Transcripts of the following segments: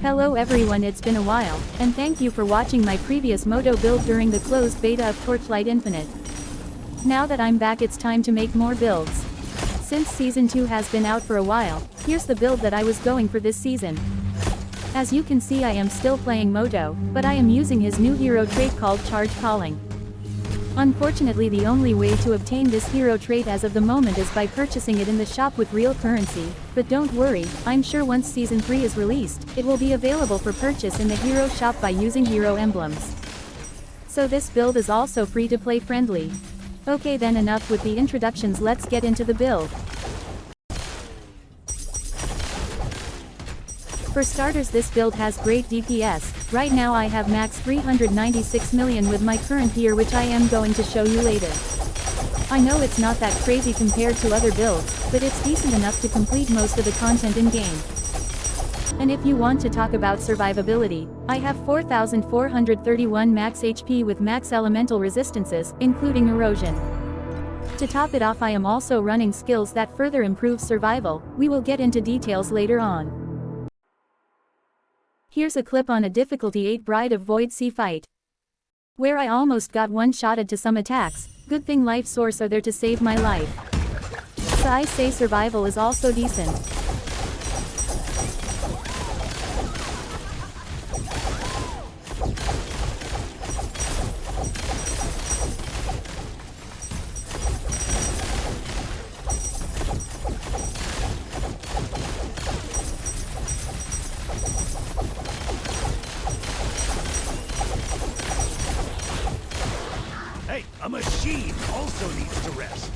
Hello everyone, it's been a while, and thank you for watching my previous Moto build during the closed beta of Torchlight Infinite. Now that I'm back, it's time to make more builds. Since Season 2 has been out for a while, here's the build that I was going for this season. As you can see, I am still playing Moto, but I am using his new hero trait called Charge Calling. Unfortunately, the only way to obtain this hero trait as of the moment is by purchasing it in the shop with real currency, but don't worry, I'm sure once Season 3 is released, it will be available for purchase in the hero shop by using hero emblems. So this build is also free to play friendly. Okay then, enough with the introductions, let's get into the build. For starters, this build has great DPS. Right now I have max 396 million with my current gear, which I am going to show you later. I know it's not that crazy compared to other builds, but it's decent enough to complete most of the content in game. And if you want to talk about survivability, I have 4431 max HP with max elemental resistances, including erosion. To top it off, I am also running skills that further improve survival. We will get into details later on. Here's a clip on a difficulty 8 Bride of Void Sea fight, where I almost got one-shotted to some attacks. Good thing life source are there to save my life. So I say survival is also decent. Hey, a machine also needs to rest.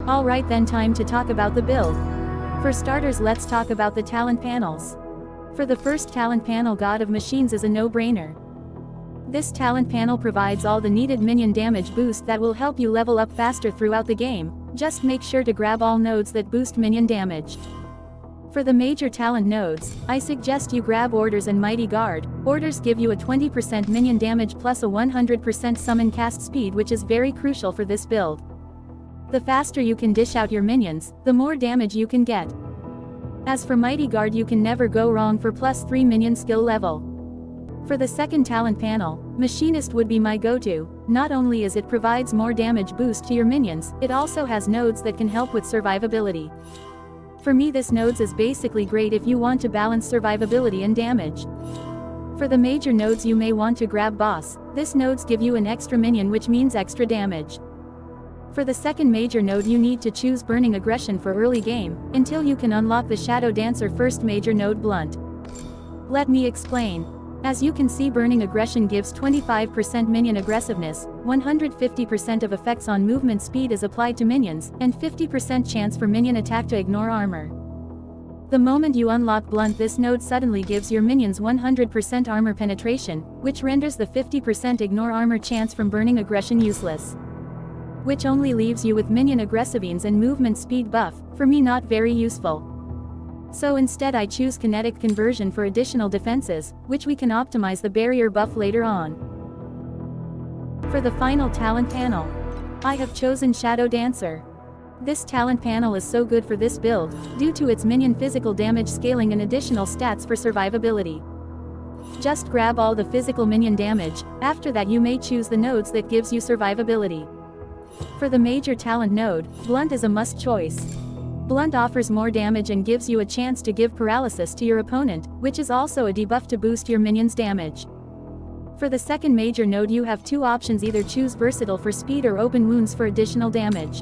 Alright then, time to talk about the build. For starters, let's talk about the talent panels. For the first talent panel, God of Machines is a no-brainer. This talent panel provides all the needed minion damage boost that will help you level up faster throughout the game. Just make sure to grab all nodes that boost minion damage. For the major talent nodes, I suggest you grab Orders and Mighty Guard. Orders give you a 20% minion damage plus a 100% summon cast speed, which is very crucial for this build. The faster you can dish out your minions, the more damage you can get. As for Mighty Guard, you can never go wrong for +3 minion skill level. For the second talent panel, Machinist would be my go-to. Not only is it provides more damage boost to your minions, it also has nodes that can help with survivability. For me, this nodes is basically great if you want to balance survivability and damage. For the major nodes, you may want to grab Boss. This nodes give you an extra minion, which means extra damage. For the second major node, you need to choose Burning Aggression for early game, until you can unlock the Shadow Dancer first major node Blunt. Let me explain. As you can see, Burning Aggression gives 25% minion aggressiveness, 150% of effects on movement speed is applied to minions, and 50% chance for minion attack to ignore armor. The moment you unlock Blunt, this node suddenly gives your minions 100% armor penetration, which renders the 50% ignore armor chance from Burning Aggression useless. Which only leaves you with minion aggressivines and movement speed buff, for me not very useful. So instead I choose Kinetic Conversion for additional defenses, which we can optimize the barrier buff later on. For the final talent panel, I have chosen Shadow Dancer. This talent panel is so good for this build, due to its minion physical damage scaling and additional stats for survivability. Just grab all the physical minion damage. After that, you may choose the nodes that gives you survivability. For the major talent node, Blunt is a must choice. Blunt offers more damage and gives you a chance to give paralysis to your opponent, which is also a debuff to boost your minions' damage. For the second major node, you have two options: either choose Versatile for speed or Open Wounds for additional damage.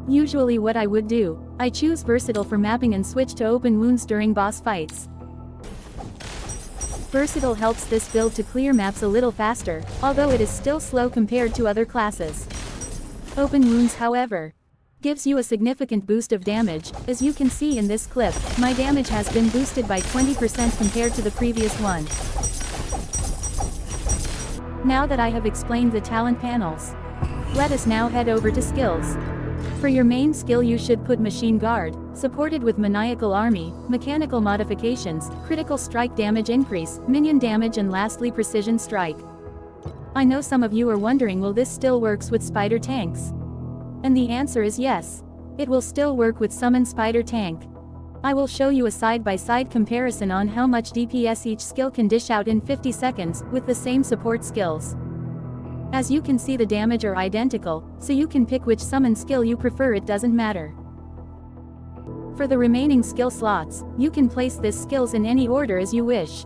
Usually what I would do, I choose Versatile for mapping and switch to Open Wounds during boss fights. Versatile helps this build to clear maps a little faster, although it is still slow compared to other classes. Open wounds, however, gives you a significant boost of damage. As you can see in this clip, my damage has been boosted by 20% compared to the previous one. Now that I have explained the talent panels, let us now head over to skills. For your main skill you should put Machine Guard, supported with Maniacal Army, Mechanical Modifications, Critical Strike Damage Increase, Minion Damage, and lastly Precision Strike. I know some of you are wondering, will this still works with Spider Tanks? And the answer is yes. It will still work with Summon Spider Tank. I will show you a side-by-side comparison on how much DPS each skill can dish out in 50 seconds, with the same support skills. As you can see, the damage are identical, so you can pick which summon skill you prefer, it doesn't matter. For the remaining skill slots, you can place these skills in any order as you wish.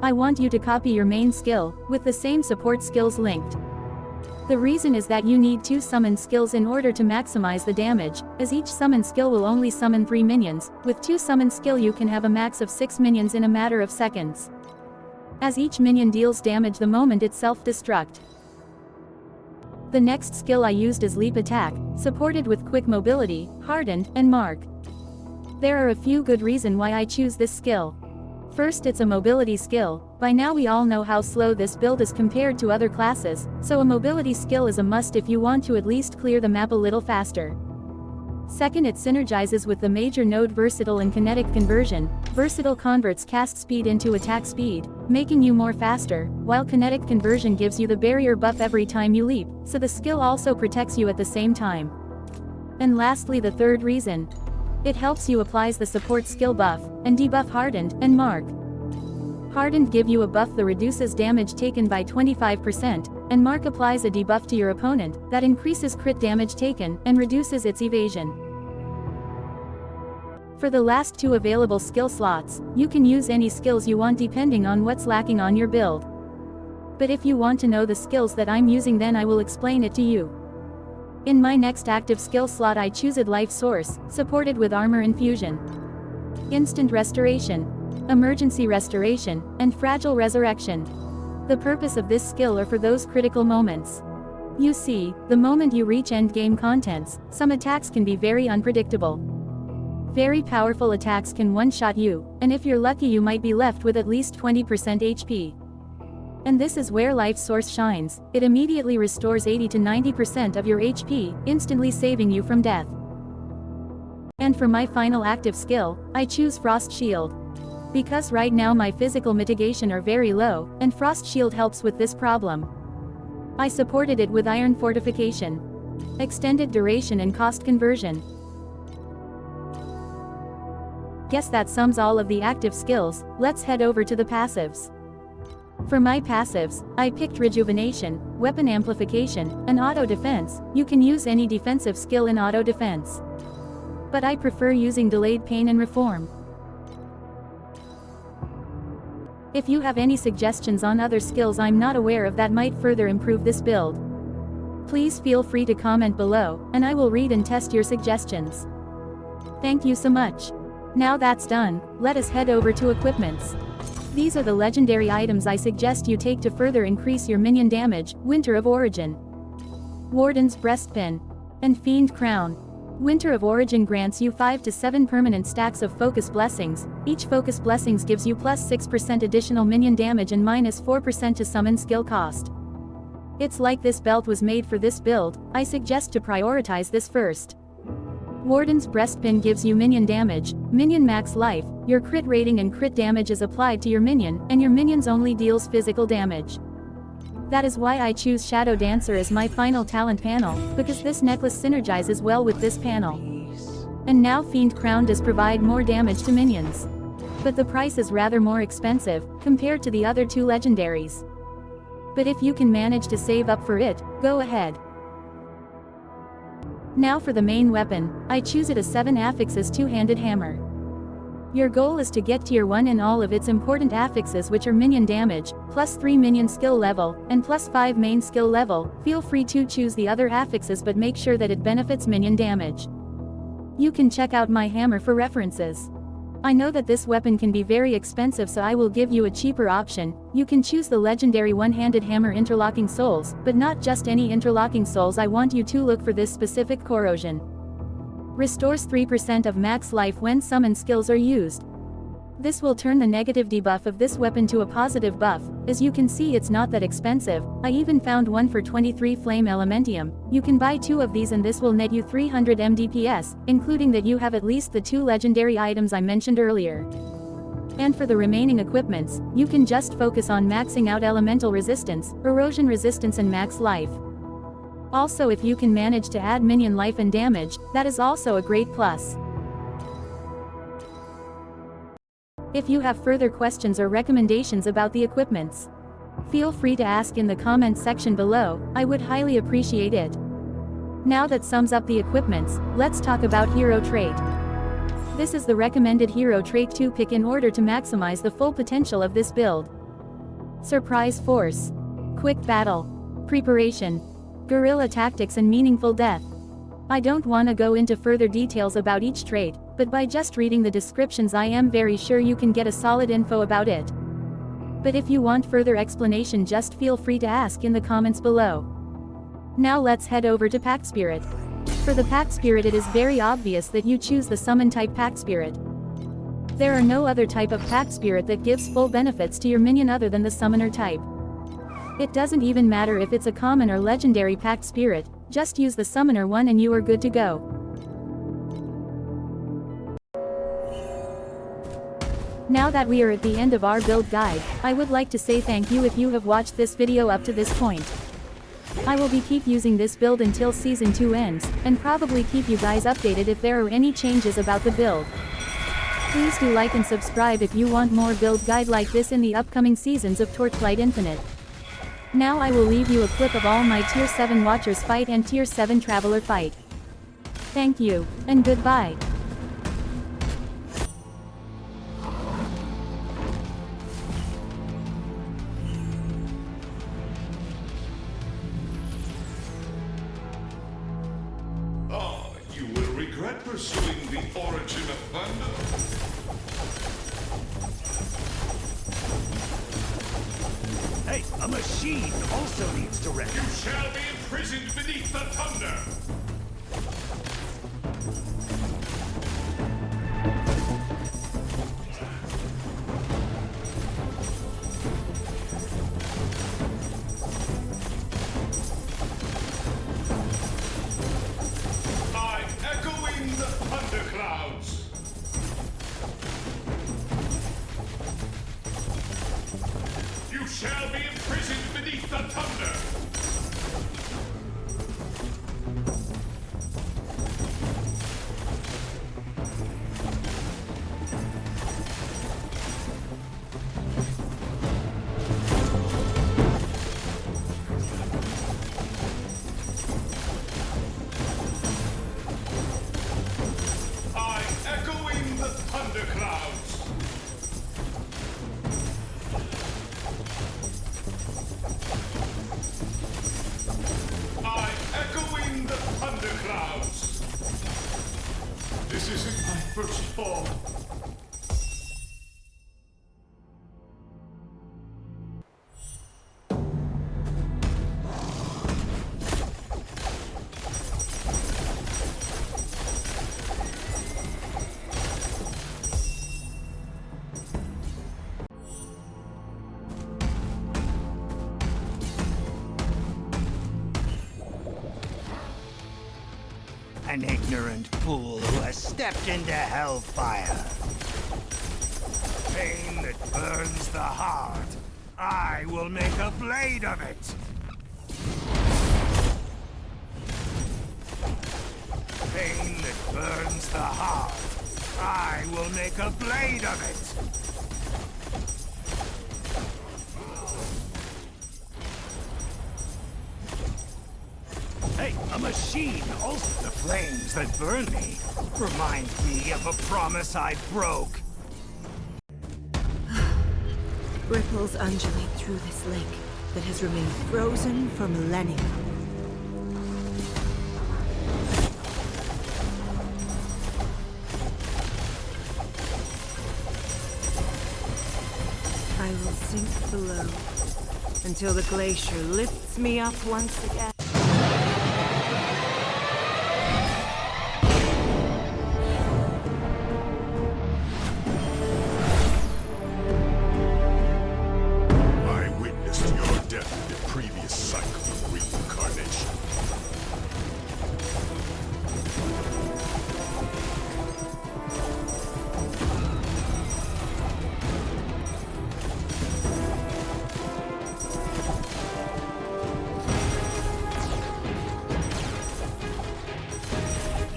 I want you to copy your main skill, with the same support skills linked. The reason is that you need 2 summon skills in order to maximize the damage, as each summon skill will only summon 3 minions. With 2 summon skill you can have a max of 6 minions in a matter of seconds, as each minion deals damage the moment it self-destruct. The next skill I used is Leap Attack, supported with Quick Mobility, Hardened, and Mark. There are a few good reasons why I choose this skill. First, it's a mobility skill. By now we all know how slow this build is compared to other classes, so a mobility skill is a must if you want to at least clear the map a little faster. Second, it synergizes with the major node Versatile and Kinetic Conversion. Versatile converts cast speed into attack speed, making you more faster, while Kinetic Conversion gives you the barrier buff every time you leap, so the skill also protects you at the same time. And lastly, the third reason. It helps you applies the support skill buff, and debuff Hardened, and Mark. Hardened give you a buff that reduces damage taken by 25%, and Mark applies a debuff to your opponent, that increases crit damage taken, and reduces its evasion. For the last 2 available skill slots, you can use any skills you want depending on what's lacking on your build. But if you want to know the skills that I'm using, then I will explain it to you. In my next active skill slot I choose Life Source, supported with Armor Infusion, Instant Restoration, Emergency Restoration, and Fragile Resurrection. The purpose of this skill are for those critical moments. You see, the moment you reach endgame contents, some attacks can be very unpredictable. Very powerful attacks can one-shot you, and if you're lucky you might be left with at least 20% HP. And this is where Life Source shines. It immediately restores 80 to 90% of your HP, instantly saving you from death. And for my final active skill, I choose Frost Shield. Because right now my physical mitigation are very low, and Frost Shield helps with this problem. I supported it with Iron Fortification, Extended Duration, and Cost Conversion. Guess that sums all of the active skills. Let's head over to the passives. For my passives, I picked Rejuvenation, Weapon Amplification, and Auto Defense. You can use any defensive skill in Auto Defense, but I prefer using Delayed Pain and Reform. If you have any suggestions on other skills I'm not aware of that might further improve this build, please feel free to comment below, and I will read and test your suggestions. Thank you so much. Now that's done, let us head over to equipments. These are the legendary items I suggest you take to further increase your minion damage. Winter of Origin, Warden's Breastpin, and Fiend Crown. Winter of Origin grants you 5 to 7 permanent stacks of Focus Blessings. Each Focus Blessings gives you plus 6% additional minion damage and minus 4% to summon skill cost. It's like this belt was made for this build. I suggest to prioritize this first. Warden's Breastpin gives you minion damage, minion max life, your crit rating and crit damage is applied to your minion, and your minions only deals physical damage. That is why I choose Shadow Dancer as my final talent panel, because this necklace synergizes well with this panel. And now Fiend Crown does provide more damage to minions, but the price is rather more expensive, compared to the other 2 legendaries. But if you can manage to save up for it, go ahead. Now for the main weapon, I choose it a 7 affixes 2-handed hammer. Your goal is to get tier 1 in all of its important affixes, which are minion damage, plus 3 minion skill level, and plus 5 main skill level. Feel free to choose the other affixes but make sure that it benefits minion damage. You can check out my hammer for references. I know that this weapon can be very expensive, so I will give you a cheaper option. You can choose the legendary one-handed hammer interlocking souls, but not just any interlocking souls. I want you to look for this specific corrosion. Restores 3% of max life when summon skills are used. This will turn the negative debuff of this weapon to a positive buff. As you can see, it's not that expensive. I even found one for 23 flame elementium. You can buy 2 of these and this will net you 300 DPS, including that you have at least the 2 legendary items I mentioned earlier. And for the remaining equipments, you can just focus on maxing out elemental resistance, erosion resistance and max life. Also, if you can manage to add minion life and damage, that is also a great plus. If you have further questions or recommendations about the equipments, feel free to ask in the comments section below. I would highly appreciate it. Now that sums up the equipments, let's talk about hero trait. This is the recommended hero trait to pick in order to maximize the full potential of this build. Surprise force, quick battle, preparation, guerrilla tactics and meaningful death. I don't want to go into further details about each trait, but by just reading the descriptions I am very sure you can get a solid info about it. But if you want further explanation, just feel free to ask in the comments below. Now let's head over to Pack Spirit. For the Pack Spirit, it is very obvious that you choose the Summon type Pack Spirit. There are no other type of Pack Spirit that gives full benefits to your minion other than the Summoner type. It doesn't even matter if it's a common or legendary Pack Spirit, just use the Summoner one and you are good to go. Now that we are at the end of our build guide, I would like to say thank you if you have watched this video up to this point. I will keep using this build until Season 2 ends, and probably keep you guys updated if there are any changes about the build. Please do like and subscribe if you want more build guide like this in the upcoming seasons of Torchlight Infinite. Now I will leave you a clip of all my Tier 7 Watchers fight and Tier 7 Traveler fight. Thank you, and goodbye. You will regret pursuing the origin of thunder. Hey, a machine also needs to rest. You shall be imprisoned beneath the thunder. Shall be imprisoned beneath the thunder! I echoing the thunderclouds! This isn't my first fall. An ignorant fool who has stepped into hellfire. Pain that burns the heart. I will make a blade of it. Pain that burns the heart. I will make a blade of it. Hey, a machine also. The flames that burn me remind me of a promise I broke. Ripples undulate through this lake that has remained frozen for millennia. until the glacier lifts me up once again. I witnessed your death in the previous cycle of reincarnation.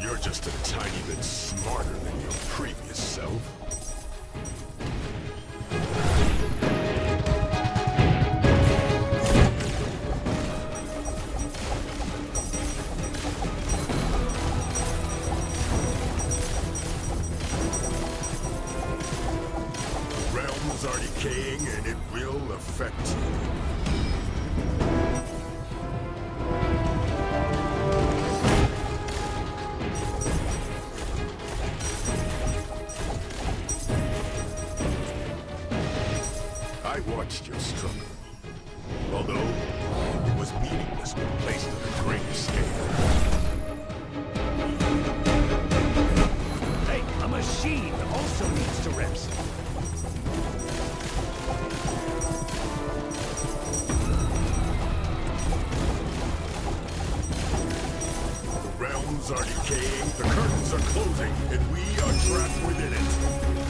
You're just a tiny bit smarter than your previous self. Realms are decaying and it will affect you. I watched your struggle. Although, it was meaningless when placed on a greater scale. Hey, a machine also needs to rest. The realms are decaying, the curtains are closing, and we are trapped within it.